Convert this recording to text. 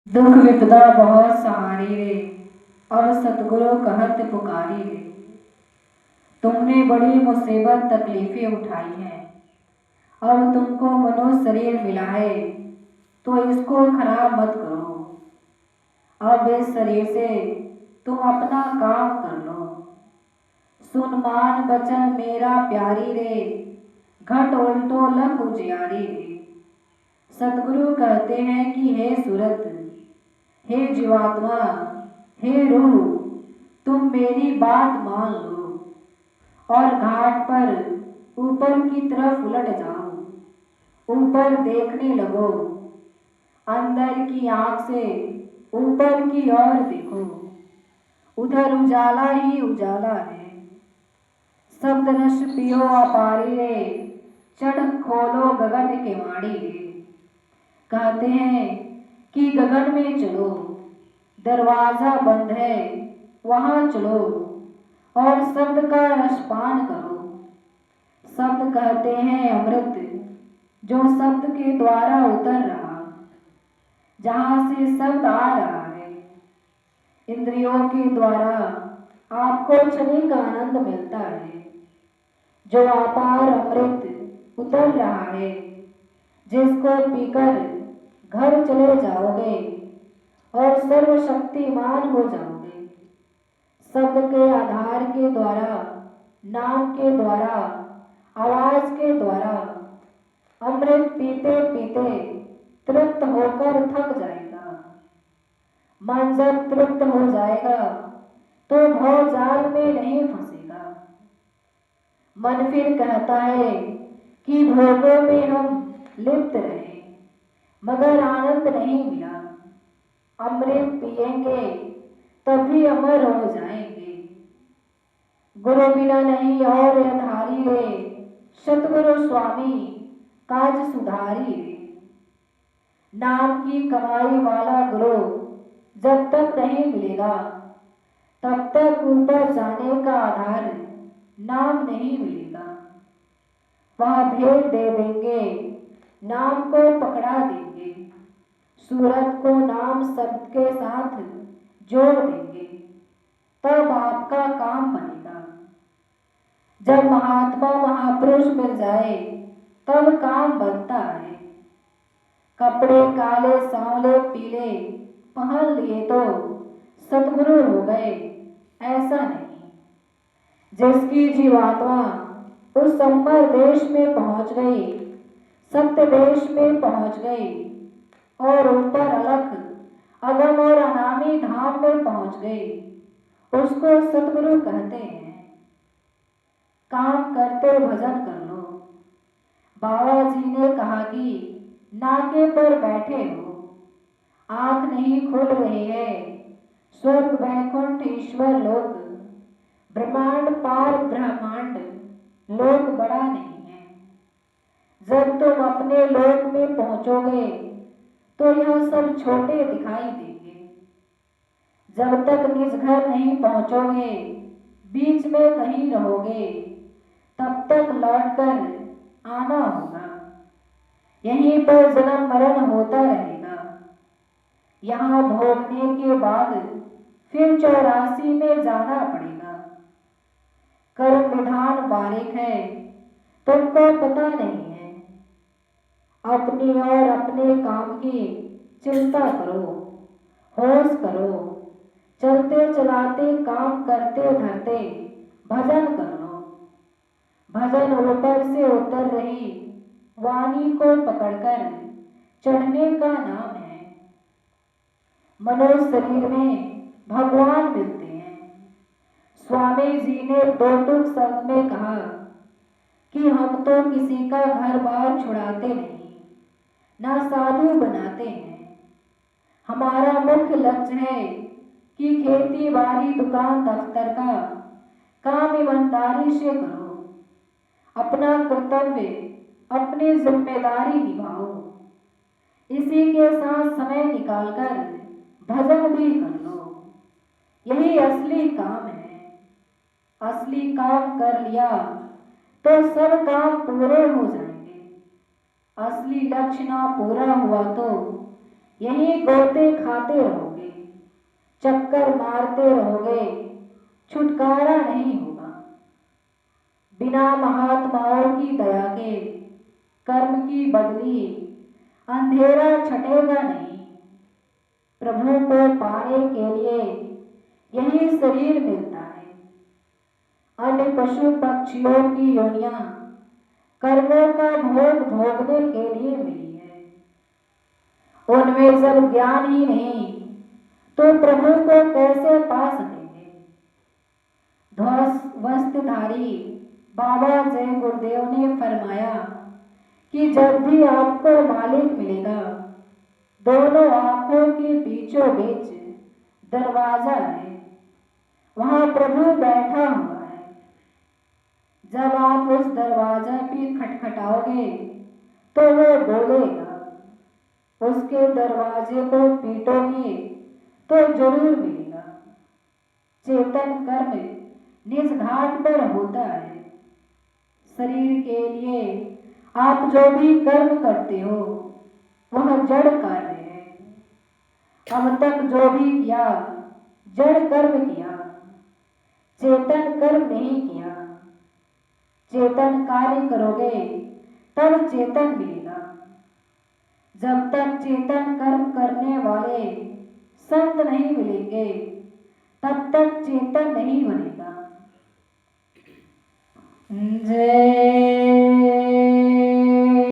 दुख विपदा बहुत सहारी रे, अब सतगुरु कहत पुकारी रे। तुमने बड़ी मुसीबत तकलीफें उठाई हैं, अब तुमको मनुष्य शरीर मिला है तो इसको खराब मत करो। अब इस शरीर से तुम अपना काम कर लो। सुन मान बचन मेरा प्यारी रे, घट उल्टो लख उजियारी रे। सतगुरु कहते हैं कि हे सूरत, हे जीवात्मा, हे रूह, तुम मेरी बात मान लो और घाट पर ऊपर की तरफ उलट जाओ। ऊपर देखने लगो, अंदर की आंख से ऊपर की ओर देखो, उधर उजाला ही उजाला है। शब्द रस पियो अपारी रे, चढ़ खोलो गगन के माड़ी रे। कहते हैं कि गगन में चलो, दरवाजा बंद है वहां चलो और शब्द का रसपान करो। शब्द कहते हैं अमृत, जो शब्द के द्वारा उतर रहा, जहां से शब्द आ रहा है। इंद्रियों के द्वारा आपको क्षणिक आनंद मिलता है, जो अपार अमृत उतर रहा है, जिसको पीकर घर चले जाओगे और सर्वशक्तिमान हो जाओगे। शब्द के आधार के द्वारा, नाम के द्वारा, आवाज के द्वारा अमृत पीते पीते तृप्त होकर थक जाएगा। मन जब तृप्त हो जाएगा तो भव जाल में नहीं फंसेगा। मन फिर कहता है कि भोगों में हम लिप्त रहे मगर आनंद नहीं मिला। अमृत पिएंगे तभी अमर हो जाएंगे। गुरु बिना नहीं और अधारी रे, सतगुरु स्वामी काज सुधारी रे। नाम की कमाई वाला गुरु जब तक नहीं मिलेगा तब तक ऊपर जाने का आधार नाम नहीं मिलेगा। वह भेद दे देंगे, नाम को पकड़ा देंगे, सूरत को नाम शब्द के साथ जोड़ देंगे, तब आपका काम बनेगा। जब महात्मा महापुरुष मिल जाए तब काम बनता है। कपड़े काले सांवले पीले पहन लिए तो सतगुरु हो गए, ऐसा नहीं। जिसकी जीवात्मा उस संपर देश में पहुंच गई, सत्य देश में पहुंच गई और ऊपर अलख अगम और अनामी धाम में पहुंच गई, उसको सतगुरु कहते हैं। काम करते भजन कर लो। बाबा जी ने कहा कि नाके पर बैठे हो, आंख नहीं खुल रही है, स्वर्ग वैकुंठ ईश्वर लोक, ब्रह्मांड पार ब्रह्मांड लोक बड़ा नहीं है। जब तुम अपने लोक में पहुंचोगे तो यह सब छोटे दिखाई देंगे। जब तक निज घर नहीं पहुंचोगे, बीच में कहीं रहोगे, तब तक लौटकर आना होगा। यहीं पर जन्म मरण होता रहेगा। यहाँ भोगने के बाद फिर 84 में जाना पड़ेगा। कर्म विधान बारीक है, तुमको पता नहीं है। अपनी और अपने काम की चिंता करो, होश करो, चलते चलाते काम करते धरते भजन कर लो। भजन ऊपर से उतर रही वाणी को पकड़कर चढ़ने का नाम है। मनुष्य शरीर में भगवान मिलते हैं। स्वामी जी ने दो टूक शब्द में कहा कि हम तो किसी का घर बार छुड़ाते नहीं, ना साधु बनाते हैं। हमारा मुख्य लक्ष्य है कि खेती बाड़ी दुकान दफ्तर का काम ईमानदारी से करो, अपना कर्तव्य अपनी जिम्मेदारी निभाओ। इसी के साथ समय निकालकर भजन भी कर लो। यही असली काम है। असली काम कर लिया तो सब काम पूरे हो जाएंगे। असली लक्ष्य ना पूरा हुआ तो यही गोते खाते चक्कर मारते रहोगे, छुटकारा नहीं होगा। बिना महात्माओं की दया के कर्म की बदली अंधेरा छटेगा नहीं। प्रभु को पाने के लिए यही शरीर मिलता है। अन्य पशु पक्षियों की योनियां कर्मों का भोग भोगने के लिए मिली है। उनमें जब ज्ञान ही नहीं तो प्रभु को कैसे पा सकेंगे। ध्वज वस्त्रधारी बाबा जय गुरुदेव ने फरमाया कि जब भी आपको मालिक मिलेगा, दोनों आंखों के बीचों बीच दरवाजा है, वहां प्रभु बैठा हुआ है। जब आप उस दरवाजा पे खटखटाओगे तो वो बोलेगा, उसके दरवाजे को पीटोगे तो जरूर मिलेगा। चेतन कर्म निज घाट पर होता है। शरीर के लिए आप जो भी कर्म करते हो वह जड़ कार्य है। अब तक जो भी किया जड़ कर्म किया, चेतन कर्म नहीं किया। चेतन कार्य करोगे तब चेतन मिलेगा। जब तक चेतन कर्म करने वाले संत नहीं मिलेंगे तब तक चेतन नहीं बनेगा। जय